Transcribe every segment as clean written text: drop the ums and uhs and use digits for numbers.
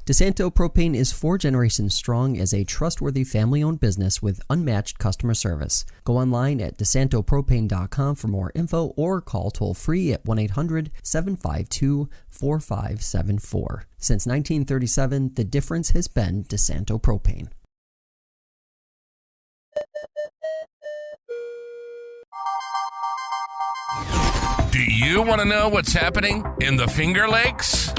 DeSanto Propane is 4 generations strong as a trustworthy family-owned business with unmatched customer service. Go online at DeSantoPropane.com for more info or call toll-free at 1-800-752-4574. Since 1937, the difference has been DeSanto Propane. Do you want to know what's happening in the Finger Lakes?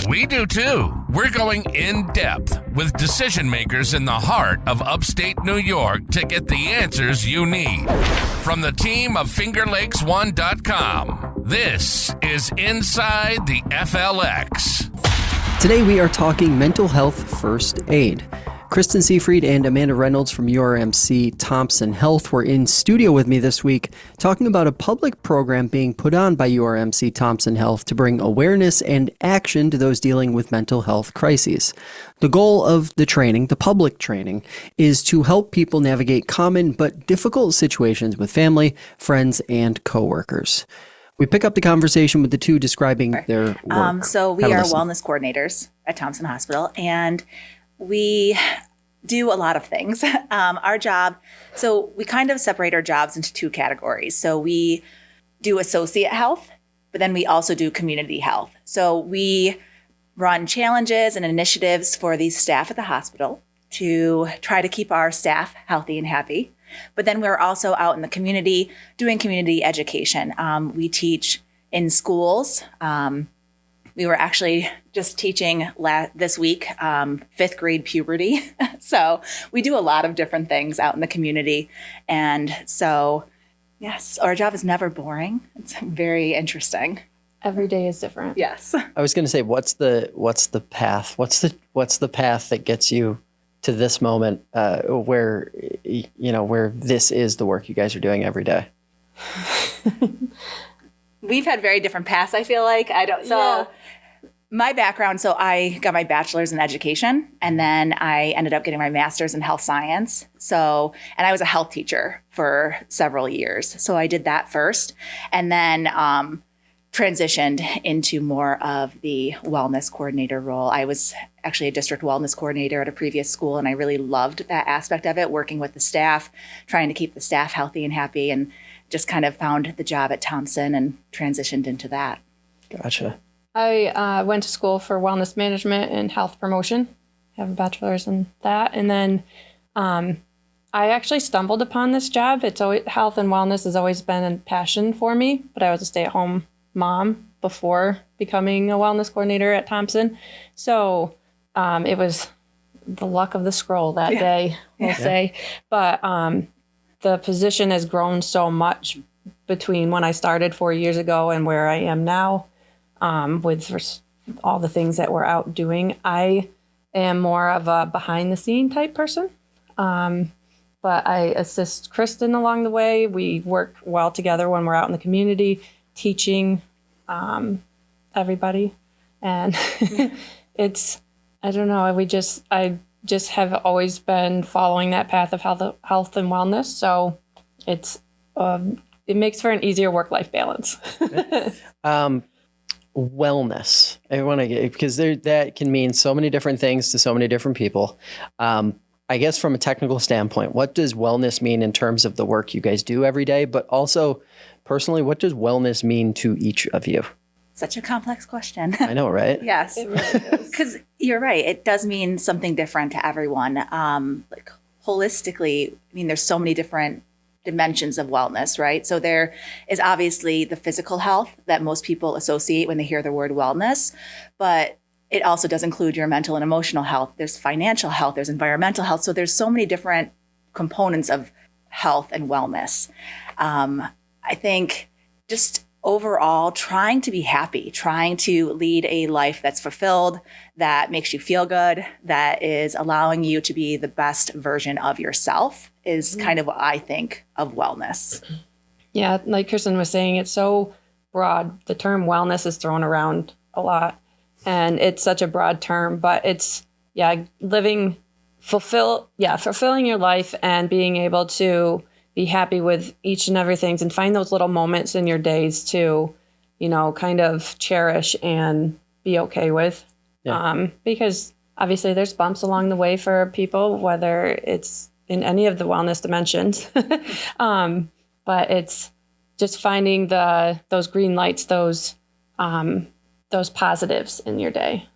We do too. We're going in depth with decision makers in the heart of upstate New York to get the answers you need. From the team of FingerLakes1.com, this is Inside the FLX. Today we are talking mental health first aid. Kristin, Seyfried, and Amanda Reynolds from URMC Thompson Health were in studio with me this week talking about a public program being put on by URMC Thompson Health to bring awareness and action to those dealing with mental health crises. The goal of the training, the public training, is to help people navigate common but difficult situations with family, friends, and coworkers. We pick up the conversation with the two describing their work. So we are wellness coordinators at Thompson Hospital, and we do a lot of things. Our job, so we kind of separate our jobs into 2 categories. So we do associate health, but then we also do community health. So we run challenges and initiatives for the staff at the hospital to try to keep our staff healthy and happy. But then we're also out in the community doing community education. We teach in schools. We were actually just teaching this week, 5th grade puberty. So we do a lot of different things out in the community. And so, yes, our job is never boring. It's very interesting. Every day is different. Yes. I was going to say, what's the path? What's the path that gets you to this moment where this is the work you guys are doing every day? We've had very different paths, I feel like. My background, so I got my bachelor's in education, and then I ended up getting my master's in health science. And I was a health teacher for several years. So I did that first, and then transitioned into more of the wellness coordinator role. I was actually a district wellness coordinator at a previous school, and I really loved that aspect of it, working with the staff, trying to keep the staff healthy and happy, and just kind of found the job at Thompson and transitioned into that. Gotcha. I went to school for wellness management and health promotion. I have a bachelor's in that. And then I actually stumbled upon this job. It's always, health and wellness has always been a passion for me, but I was a stay-at-home mom before becoming a wellness coordinator at Thompson. So it was the luck of the scroll that day, we'll say. But the position has grown so much between when I started 4 years ago and where I am now. With all the things that we're out doing. I am more of a behind-the-scene type person, but I assist Kristin along the way. We work well together when we're out in the community, teaching everybody. And I don't know, I just have always been following that path of health and wellness. So it makes for an easier work-life balance. Wellness. I want to get, because that can mean so many different things to so many different people. I guess from a technical standpoint, what does wellness mean in terms of the work you guys do every day? But also, personally, what does wellness mean to each of you? Such a complex question. I know, right? Yes. Because you're right. It does mean something different to everyone. Like holistically, I mean, there's so many different dimensions of wellness, right? So there is obviously the physical health that most people associate when they hear the word wellness, but it also does include your mental and emotional health. There's financial health, there's environmental health. So there's so many different components of health and wellness. I think just overall trying to be happy, trying to lead a life that's fulfilled, that makes you feel good, that is allowing you to be the best version of yourself is kind of what I think of wellness. Yeah, like Kristin was saying, it's so broad. The term wellness is thrown around a lot, and it's such a broad term, but it's, fulfilling your life and being able to be happy with each and everything and find those little moments in your days to, kind of cherish and be okay with. Because obviously there's bumps along the way for people, whether it's in any of the wellness dimensions. But it's just finding those green lights, those positives in your day.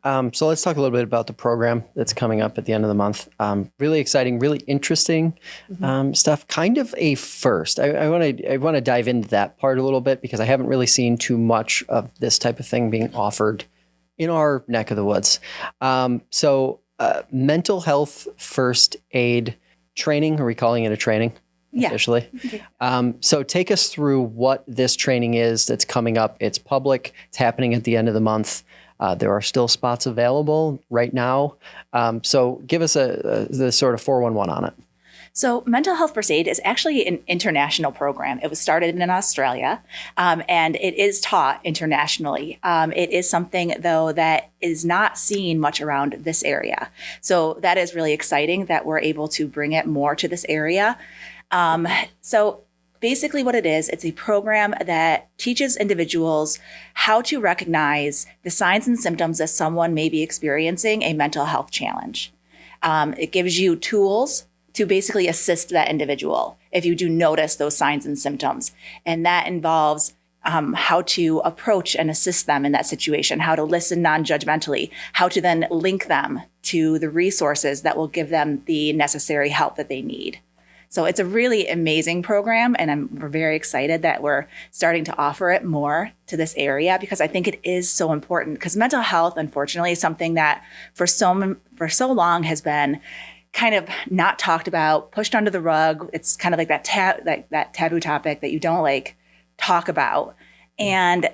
So let's talk a little bit about the program that's coming up at the end of the month. Really exciting, really interesting stuff. Kind of a first. I want to dive into that part a little bit because I haven't really seen too much of this type of thing being offered in our neck of the woods. So mental health first aid training. Are we calling it a training? Yeah. Officially. So take us through what this training is that's coming up. It's public. It's happening at the end of the month. There are still spots available right now. So give us the sort of 411 on it. So mental health first aid is actually an international program. It was started in Australia, and it is taught internationally. It is something, though, that is not seen much around this area. So that is really exciting that we're able to bring it more to this area. So basically what it is, it's a program that teaches individuals how to recognize the signs and symptoms that someone may be experiencing a mental health challenge. It gives you tools to basically assist that individual if you do notice those signs and symptoms. And that involves how to approach and assist them in that situation, how to listen non-judgmentally, how to then link them to the resources that will give them the necessary help that they need. So it's a really amazing program, and we're very excited that we're starting to offer it more to this area because I think it is so important. Because mental health, unfortunately, is something that for so long has been kind of not talked about, pushed under the rug. It's kind of like that taboo topic that you don't like talk about, and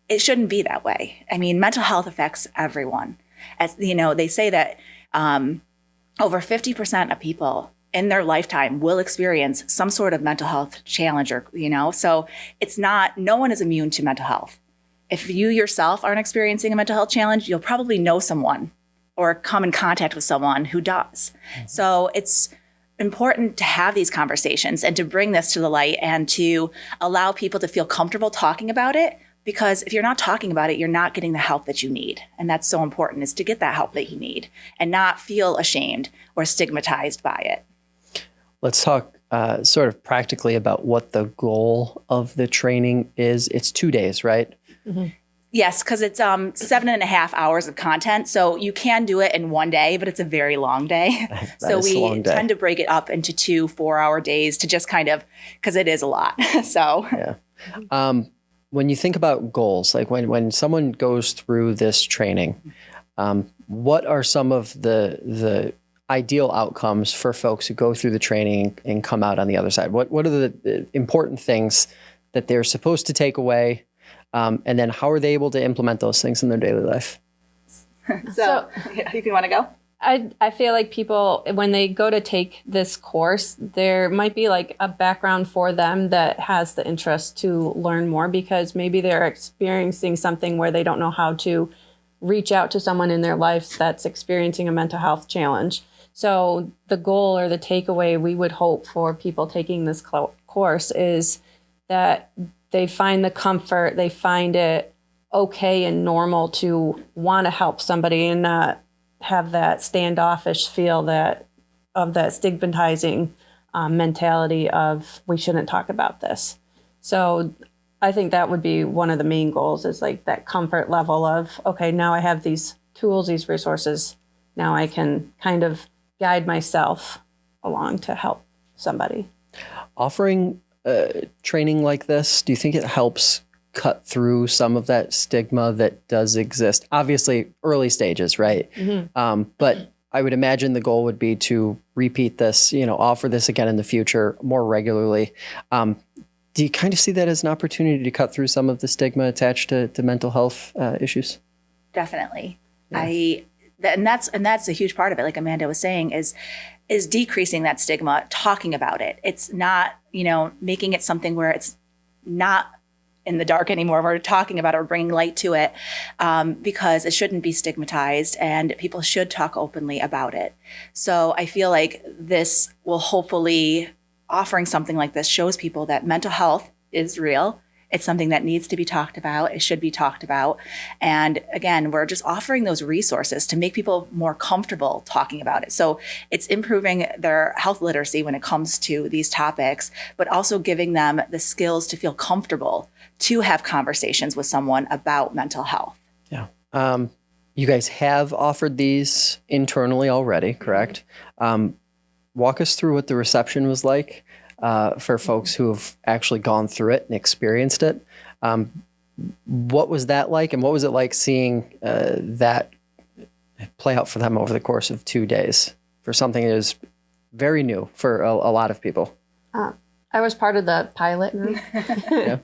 it shouldn't be that way. I mean, mental health affects everyone. As you know, they say that over 50% of people in their lifetime will experience some sort of mental health challenge, or, so it's not, no one is immune to mental health. If you yourself aren't experiencing a mental health challenge, you'll probably know someone or come in contact with someone who does. Mm-hmm. So it's important to have these conversations and to bring this to the light and to allow people to feel comfortable talking about it. Because if you're not talking about it, you're not getting the help that you need. And that's so important, is to get that help that you need and not feel ashamed or stigmatized by it. Let's talk sort of practically about what the goal of the training is. It's 2 days, right? Mm-hmm. Yes, because it's 7.5 hours of content. So you can do it in one day, but it's a very long day. So we tend to break it up into 2 4-hour days to just kind of, because it is a lot. So yeah. When you think about goals, like when someone goes through this training, what are some of the ideal outcomes for folks who go through the training and come out on the other side? What are the important things that they're supposed to take away? And then how are they able to implement those things in their daily life? So you want to go? I feel like people, when they go to take this course, there might be like a background for them that has the interest to learn more, because maybe they're experiencing something where they don't know how to reach out to someone in their life that's experiencing a mental health challenge. So the goal or the takeaway we would hope for people taking this course is that they find the comfort, they find it okay and normal to want to help somebody and not have that standoffish feel of that stigmatizing mentality of we shouldn't talk about this. So I think that would be one of the main goals, is like that comfort level of, okay, now I have these tools, these resources. Now I can kind of guide myself along to help somebody. Offering training like this, do you think it helps cut through some of that stigma that does exist? Obviously, early stages, right? Mm-hmm. But I would imagine the goal would be to repeat this, offer this again in the future more regularly. Do you kind of see that as an opportunity to cut through some of the stigma attached to mental health issues? Definitely. Yeah. And that's a huge part of it. Like Amanda was saying, is decreasing that stigma, talking about it. It's not, making it something where it's not in the dark anymore. We're talking about it, or bringing light to it, because it shouldn't be stigmatized and people should talk openly about it. So I feel like this will hopefully, offering something like this shows people that mental health is real. It's something that needs to be talked about. It should be talked about. And again, we're just offering those resources to make people more comfortable talking about it. So it's improving their health literacy when it comes to these topics, but also giving them the skills to feel comfortable to have conversations with someone about mental health. Yeah. You guys have offered these internally already, correct? Walk us through what the reception was like for folks who have actually gone through it and experienced it. What was that like, and what was it like seeing that play out for them over the course of 2 days for something that is very new for a lot of people? I was part of the pilot group. Yeah.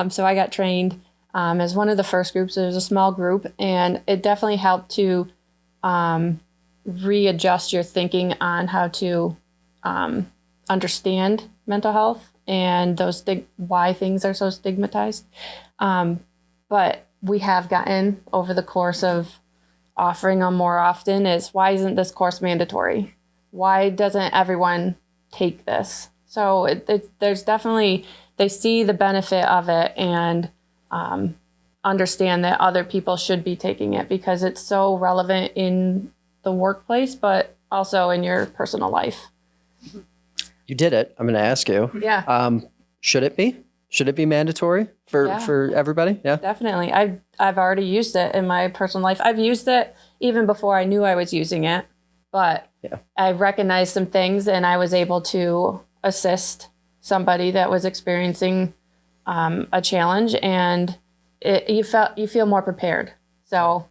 So I got trained as one of the first groups. It was a small group, and it definitely helped to readjust your thinking on how to understand mental health and those why things are so stigmatized. But we have gotten over the course of offering them more often is, why isn't this course mandatory? Why doesn't everyone take this? So there's definitely, they see the benefit of it and understand that other people should be taking it because it's so relevant in the workplace, but also in your personal life. You did it. I'm going to ask you. Yeah. Should it be? Should it be mandatory for everybody? Yeah. Definitely. I've already used it in my personal life. I've used it even before I knew I was using it, but I recognized some things and I was able to assist somebody that was experiencing a challenge, and you feel more prepared. So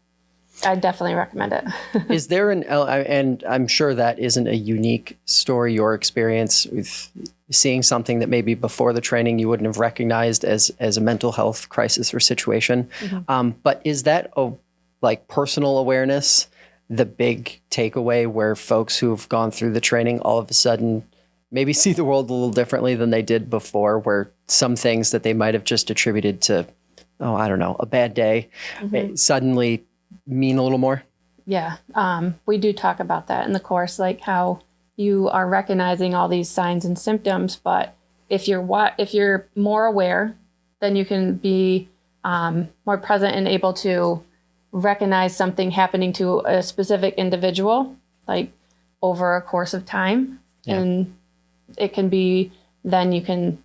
I definitely recommend it. Is there and I'm sure that isn't a unique story, your experience with seeing something that maybe before the training you wouldn't have recognized as a mental health crisis or situation. Mm-hmm. But is that personal awareness the big takeaway where folks who've gone through the training all of a sudden maybe see the world a little differently than they did before, where some things that they might have just attributed to, I don't know, a bad day, suddenly mean a little more? Yeah. We do talk about that in the course, like how you are recognizing all these signs and symptoms, but if you're more aware, then you can be more present and able to recognize something happening to a specific individual, like over a course of time. Yeah. And it can be, then you can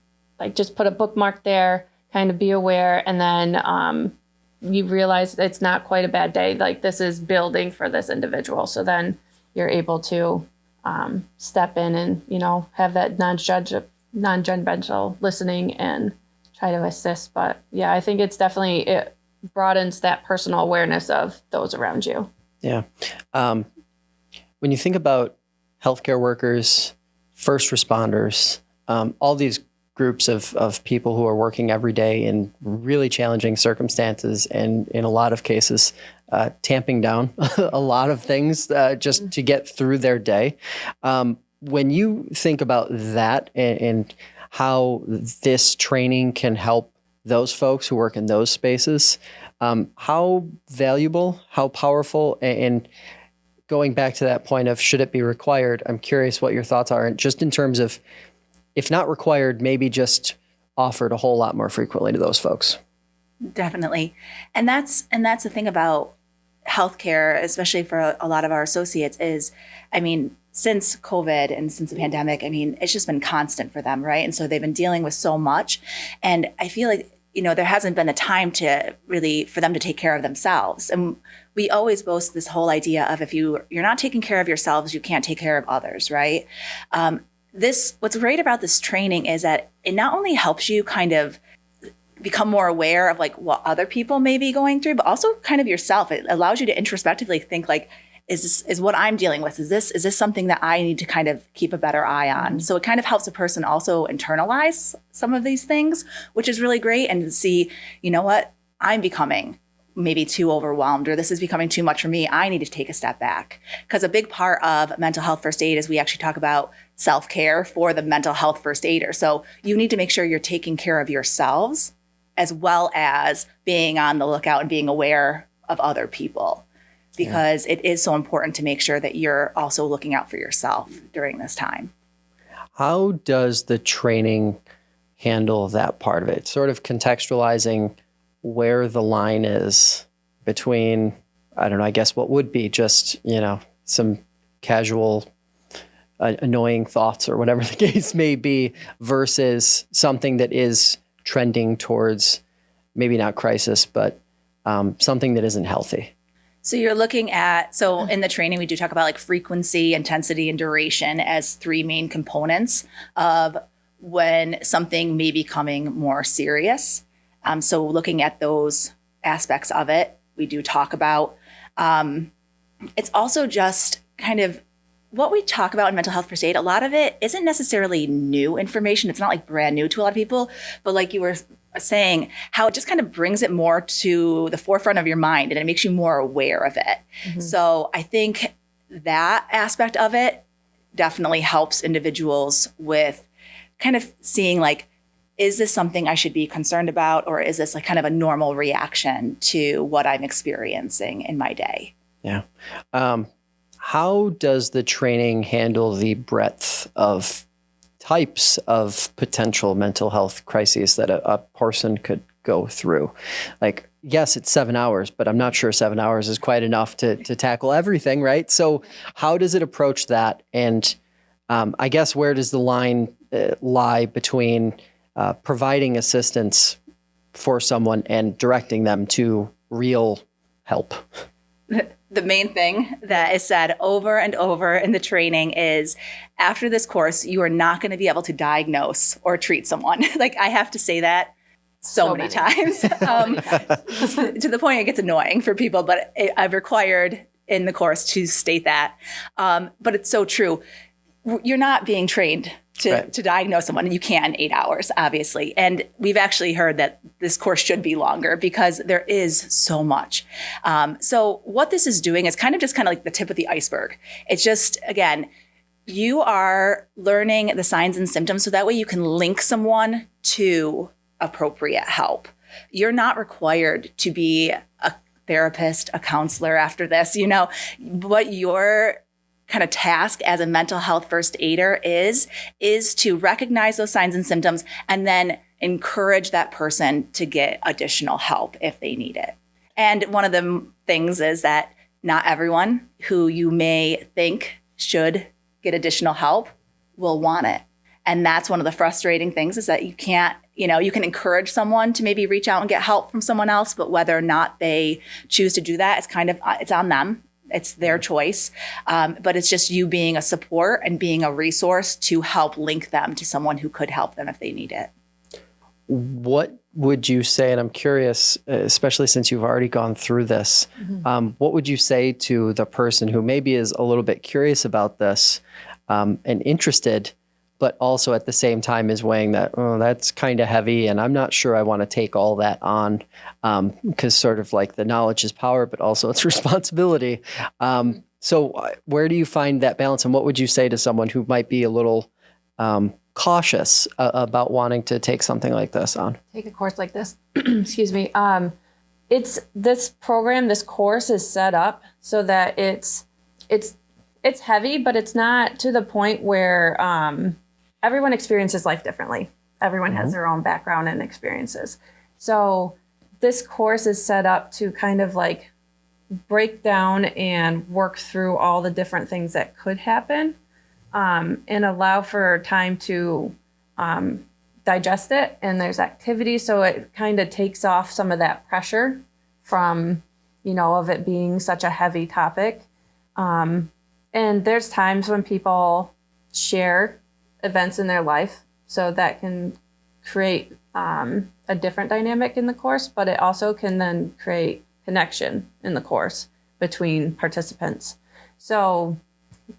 just put a bookmark there, kind of be aware, and then you realize it's not quite a bad day. Like, this is building for this individual. So then you're able to step in and, have that non-judgmental listening and try to assist. But yeah, I think it broadens that personal awareness of those around you. Yeah. When you think about healthcare workers, first responders, all these groups of people who are working every day in really challenging circumstances and in a lot of cases, tamping down a lot of things just to get through their day. When you think about that and how this training can help those folks who work in those spaces, how valuable, how powerful, and going back to that point of should it be required, I'm curious what your thoughts are, just in terms of, if not required, maybe just offered a whole lot more frequently to those folks. Definitely. And that's the thing about healthcare, especially for a lot of our associates, is, since COVID and since the pandemic, it's just been constant for them, right? And so they've been dealing with so much. And I feel like, there hasn't been a time for them to take care of themselves. And we always boast this whole idea of, if you're not taking care of yourselves, you can't take care of others, right? What's great about this training is that it not only helps you kind of become more aware of what other people may be going through, but also kind of yourself. It allows you to introspectively think is what I'm dealing with, is this something that I need to kind of keep a better eye on? So it kind of helps a person also internalize some of these things, which is really great, and see, what, I'm becoming maybe too overwhelmed, or this is becoming too much for me. I need to take a step back. Because a big part of mental health first aid is we actually talk about self-care for the mental health first aider. So you need to make sure you're taking care of yourselves as well as being on the lookout and being aware of other people, because it is so important to make sure that you're also looking out for yourself during this time. How does the training handle that part of it? Sort of contextualizing where the line is between, I don't know, I guess what would be just, some casual annoying thoughts or whatever the case may be versus something that is trending towards maybe not crisis, but something that isn't healthy. So you're looking at, in the training, we do talk about like frequency, intensity, and duration as three main components of when something may be becoming more serious. So looking at those aspects of it, we do talk about. It's also just kind of what we talk about in mental health first aid. A lot of it isn't necessarily new information. It's not like brand new to a lot of people, but like you were saying, how it just kind of brings it more to the forefront of your mind and it makes you more aware of it. Mm-hmm. So I think that aspect of it definitely helps individuals with kind of seeing like, is this something I should be concerned about? Or is this like kind of a normal reaction to what I'm experiencing in my day? Yeah. How does the training handle the breadth of types of potential mental health crises that a person could go through? Like, yes, it's 7 hours, but I'm not sure 7 hours is quite enough to tackle everything, right? So how does it approach that? And I guess where does the line lie between providing assistance for someone and directing them to real help? The main thing that is said over and over in the training is after this course, you are not going to be able to diagnose or treat someone. Like I have to say that so many times to the point it gets annoying for people, but I've required in the course to state that. But it's so true. You're not being trained to diagnose someone. You can in 8 hours, obviously. And we've actually heard that this course should be longer because there is so much. So what this is doing is kind of like the tip of the iceberg. It's just, again, you are learning the signs and symptoms so that way you can link someone to appropriate help. You're not required to be a therapist, a counselor after this. What your kind of task as a mental health first aider is to recognize those signs and symptoms and then encourage that person to get additional help if they need it. And one of the things is that not everyone who you may think should get additional help will want it. And that's one of the frustrating things is that you can't, you can encourage someone to maybe reach out and get help from someone else, but whether or not they choose to do that, it's on them. It's their choice, but it's just you being a support and being a resource to help link them to someone who could help them if they need it. What would you say, and I'm curious, especially since you've already gone through this, what would you say to the person who maybe is a little bit curious about this and interested, but also at the same time is weighing that, that's kind of heavy and I'm not sure I want to take all that on because sort of like the knowledge is power, but also it's responsibility. So where do you find that balance and what would you say to someone who might be a little cautious about wanting to take something like this on? Take a course like this. Excuse me. It's this program, this course is set up so that it's heavy, but it's not to the point where everyone experiences life differently. Everyone has their own background and experiences. So this course is set up to kind of like break down and work through all the different things that could happen and allow for time to digest it. And there's activity. So it kind of takes off some of that pressure from, of it being such a heavy topic. And there's times when people share events in their life, so that can create a different dynamic in the course, but it also can then create connection in the course between participants. So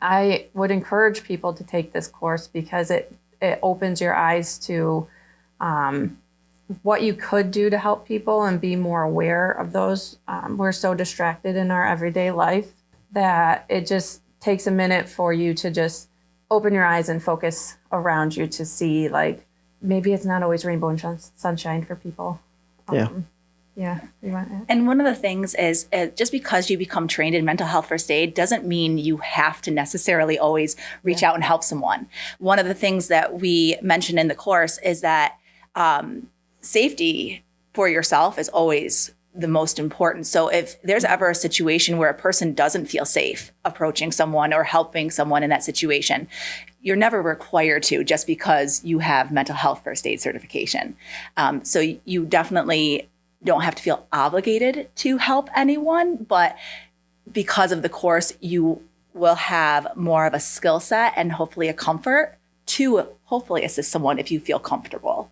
I would encourage people to take this course because it opens your eyes to what you could do to help people and be more aware of those. We're so distracted in our everyday life that it just takes a minute for you to just open your eyes and focus around you to see, like, maybe it's not always rainbow and sunshine for people. Yeah. And one of the things is just because you become trained in mental health first aid doesn't mean you have to necessarily always reach out and help someone. One of the things that we mentioned in the course is that safety for yourself is always the most important. So if there's ever a situation where a person doesn't feel safe approaching someone or helping someone in that situation, you're never required to just because you have mental health first aid certification. So you definitely don't have to feel obligated to help anyone, but because of the course, you will have more of a skill set and hopefully a comfort to hopefully assist someone if you feel comfortable.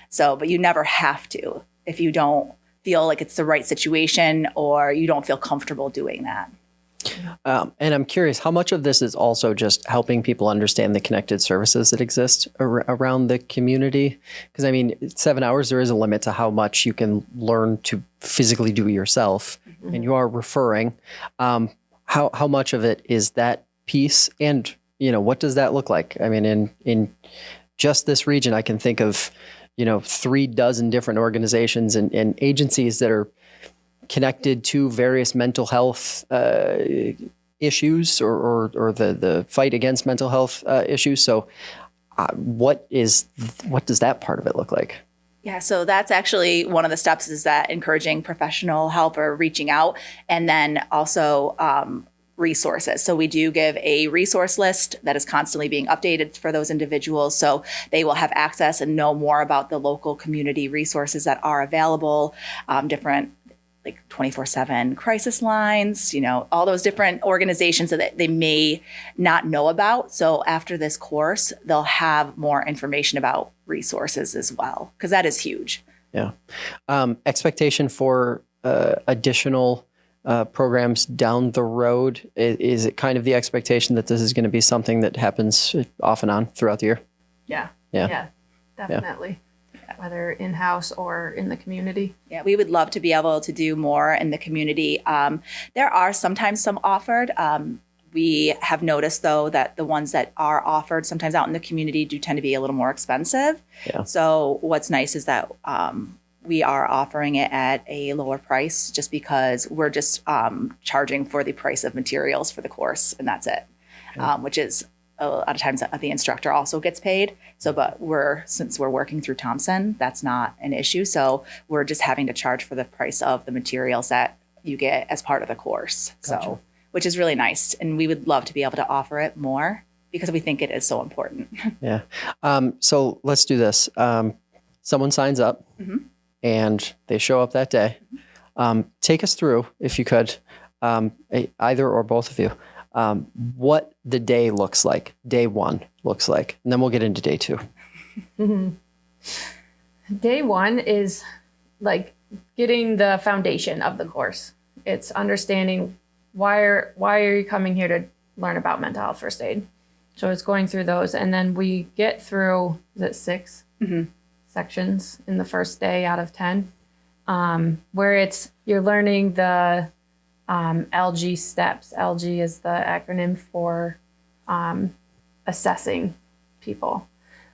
So, but you never have to if you don't feel like it's the right situation or you don't feel comfortable doing that. And I'm curious, how much of this is also just helping people understand the connected services that exist around the community? Because I mean, 7 hours, there is a limit to how much you can learn to physically do yourself, and you are referring. How much of it is that piece, and what does that look like? I mean, in just this region, I can think of 36 different organizations and agencies that are connected to various mental health issues or the fight against mental health issues. So what does that part of it look like? Yeah, so that's actually one of the steps, is that encouraging professional help or reaching out, and then also resources. So we do give a resource list that is constantly being updated for those individuals. So they will have access and know more about the local community resources that are available, different like 24/7 crisis lines, all those different organizations that they may not know about. So after this course, they'll have more information about resources as well, because that is huge. Yeah. Expectation for additional programs down the road. Is it kind of the expectation that this is going to be something that happens off and on throughout the year? Yeah, definitely. Yeah. Whether in-house or in the community. Yeah, we would love to be able to do more in the community. There are sometimes some offered. We have noticed, though, that the ones that are offered sometimes out in the community do tend to be a little more expensive. Yeah. So what's nice is that we are offering it at a lower price, just because we're just charging for the price of materials for the course, and that's it, which is a lot of times the instructor also gets paid. So, but since we're working through Thompson, that's not an issue. So we're just having to charge for the price of the materials that you get as part of the course. Gotcha. So, which is really nice. And we would love to be able to offer it more because we think it is so important. Yeah. So let's do this. Someone signs up and they show up that day. Take us through, if you could, either or both of you, what the day looks like, day one looks like, and then we'll get into day two. Day one is like getting the foundation of the course. It's understanding why are you coming here to learn about mental health first aid. So it's going through those, and then we get through, is it 6 sections in the first day out of 10, where you're learning the LG steps. LG is the acronym for assessing people.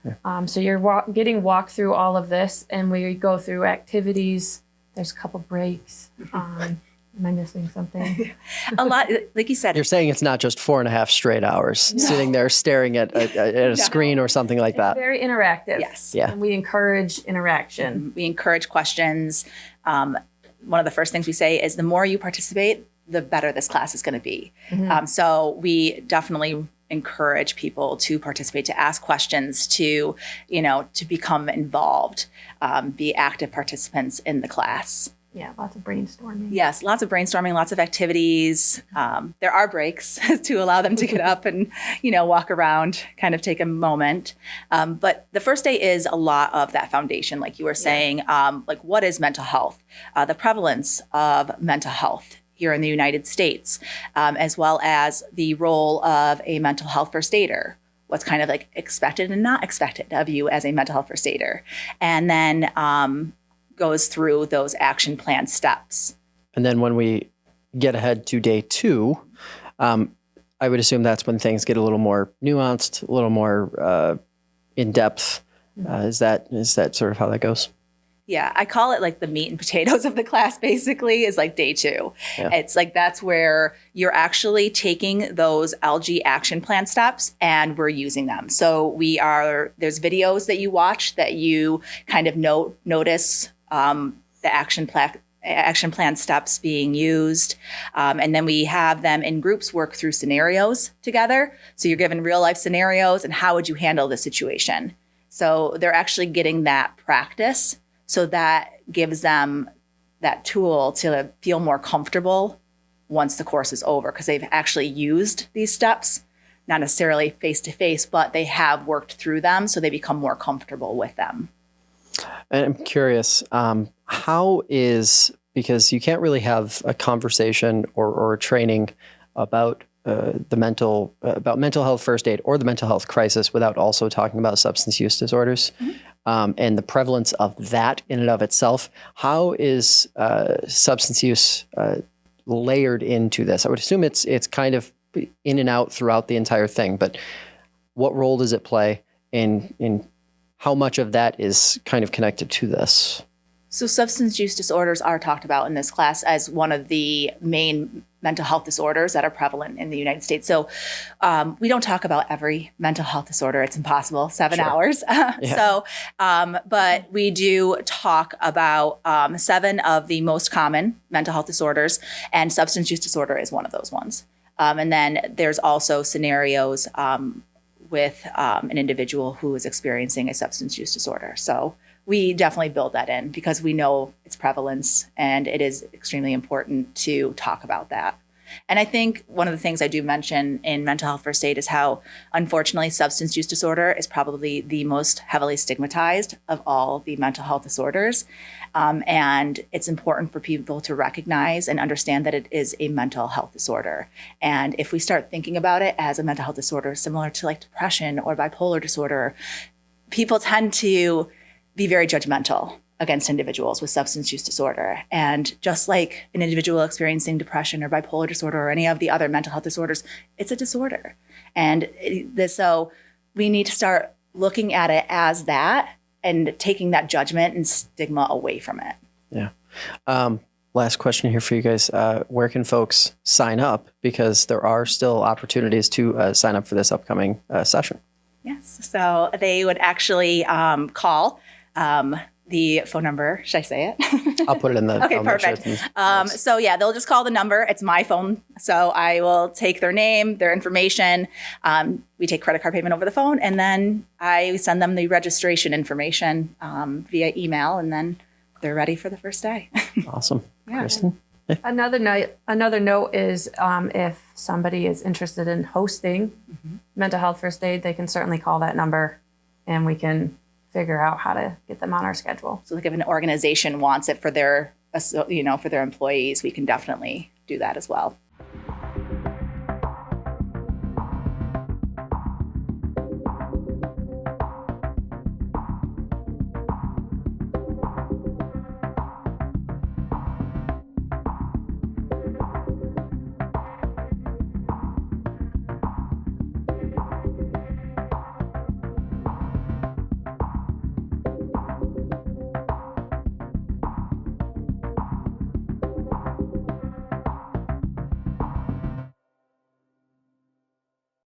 Yeah. So you're getting walked through all of this, and we go through activities. There's a couple breaks. Am I missing something? A lot, like you said. You're saying it's not just 4.5 straight hours sitting there staring at a screen or something like that. It's very interactive. Yes. Yeah. And we encourage interaction. We encourage questions. One of the first things we say is the more you participate, the better this class is going to be. So we definitely encourage people to participate, to ask questions, to become involved, be active participants in the class. Yeah, lots of brainstorming. Yes, lots of brainstorming, lots of activities. There are breaks to allow them to get up and, walk around, kind of take a moment. But the first day is a lot of that foundation, like you were saying, like what is mental health, the prevalence of mental health here in the United States, as well as the role of a mental health first aider, what's kind of like expected and not expected of you as a mental health first aider. And then goes through those action plan steps. And then when we get ahead to day two, I would assume that's when things get a little more nuanced, a little more in depth. Is that sort of how that goes? Yeah, I call it like the meat and potatoes of the class, basically, is like day 2. Yeah. It's like that's where you're actually taking those LG action plan steps and we're using them. So there's videos that you watch that you kind of notice the action plan steps being used. And then we have them in groups work through scenarios together. So you're given real life scenarios and how would you handle the situation? So they're actually getting that practice. So that gives them that tool to feel more comfortable once the course is over, because they've actually used these steps, not necessarily face to face, but they have worked through them. So they become more comfortable with them. And I'm curious, because you can't really have a conversation or a training about mental health first aid or the mental health crisis without also talking about substance use disorders. Mm-hmm. And the prevalence of that in and of itself. How is substance use layered into this? I would assume it's kind of in and out throughout the entire thing, but what role does it play in how much of that is kind of connected to this? So substance use disorders are talked about in this class as one of the main mental health disorders that are prevalent in the United States. So we don't talk about every mental health disorder. It's impossible, 7 hours. Yeah. But we do talk about 7 of the most common mental health disorders, and substance use disorder is one of those ones. And then there's also scenarios with an individual who is experiencing a substance use disorder. So we definitely build that in because we know its prevalence and it is extremely important to talk about that. And I think one of the things I do mention in mental health first aid is how, unfortunately, substance use disorder is probably the most heavily stigmatized of all the mental health disorders. And it's important for people to recognize and understand that it is a mental health disorder. And if we start thinking about it as a mental health disorder, similar to like depression or bipolar disorder, people tend to be very judgmental against individuals with substance use disorder. And just like an individual experiencing depression or bipolar disorder or any of the other mental health disorders, it's a disorder. And so we need to start looking at it as that and taking that judgment and stigma away from it. Yeah. Last question here for you guys. Where can folks sign up? Because there are still opportunities to sign up for this upcoming session. Yes. So they would actually call the phone number. Should I say it? I'll put it in the. Okay, perfect. They'll just call the number. It's my phone. So I will take their name, their information. We take credit card payment over the phone, and then I send them the registration information via email, and then they're ready for the first day. Awesome. Yeah. Kristin? Another note is if somebody is interested in hosting mental health first aid, they can certainly call that number and we can figure out how to get them on our schedule. So like if an organization wants it for their employees, we can definitely do that as well.